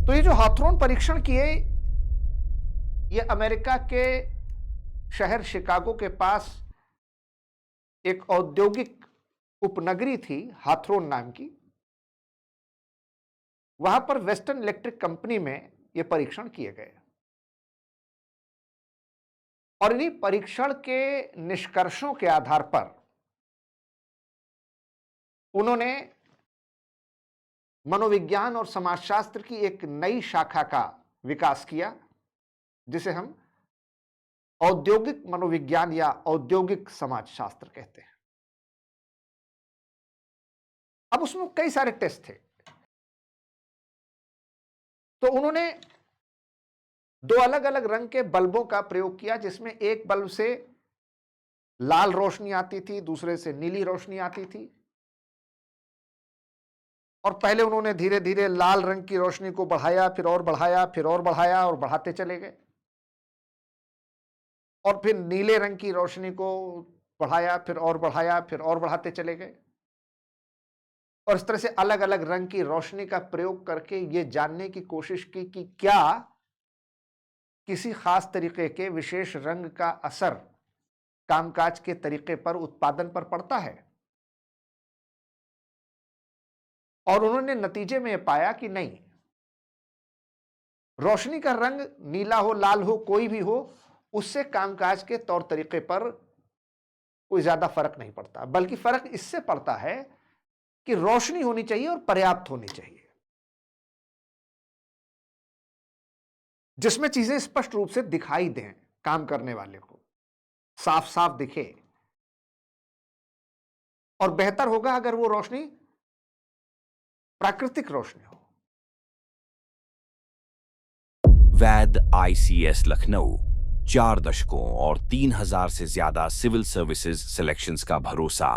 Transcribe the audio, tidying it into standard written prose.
तो ये जो हाथरॉन परीक्षण किए, ये अमेरिका के शहर शिकागो के पास एक औद्योगिक उपनगरी थी हाथरॉन नाम की। वहां पर वेस्टर्न इलेक्ट्रिक कंपनी में ये परीक्षण किए गए और इन्हीं परीक्षण के निष्कर्षों के आधार पर उन्होंने मनोविज्ञान और समाजशास्त्र की एक नई शाखा का विकास किया, जिसे हम औद्योगिक मनोविज्ञान या औद्योगिक समाजशास्त्र कहते हैं। अब उसमें कई सारे टेस्ट थे। तो उन्होंने दो अलग अलग रंग के बल्बों का प्रयोग किया, जिसमें एक बल्ब से लाल रोशनी आती थी, दूसरे से नीली रोशनी आती थी। और पहले उन्होंने धीरे धीरे लाल रंग की रोशनी को बढ़ाया, फिर और बढ़ाया, फिर और बढ़ाया और बढ़ाते चले गए। और फिर नीले रंग की रोशनी को बढ़ाया, फिर और बढ़ाया, फिर और बढ़ाते चले गए। और इस तरह से अलग अलग रंग की रोशनी का प्रयोग करके ये जानने की कोशिश की कि क्या किसी खास तरीके के विशेष रंग का असर कामकाज के तरीके पर, उत्पादन पर पड़ता है। और उन्होंने नतीजे में यह पाया कि नहीं, रोशनी का रंग नीला हो, लाल हो, कोई भी हो, उससे कामकाज के तौर तरीके पर कोई ज्यादा फर्क नहीं पड़ता, बल्कि फर्क इससे पड़ता है कि रोशनी होनी चाहिए और पर्याप्त होनी चाहिए, जिसमें चीजें स्पष्ट रूप से दिखाई दें, काम करने वाले को साफ साफ दिखे। और बेहतर होगा अगर वो रोशनी प्राकृतिक रोशनी हो। वैद आईसीएस लखनऊ 4 दशकों और 3,000 से ज्यादा सिविल सर्विसेज सिलेक्शंस का भरोसा।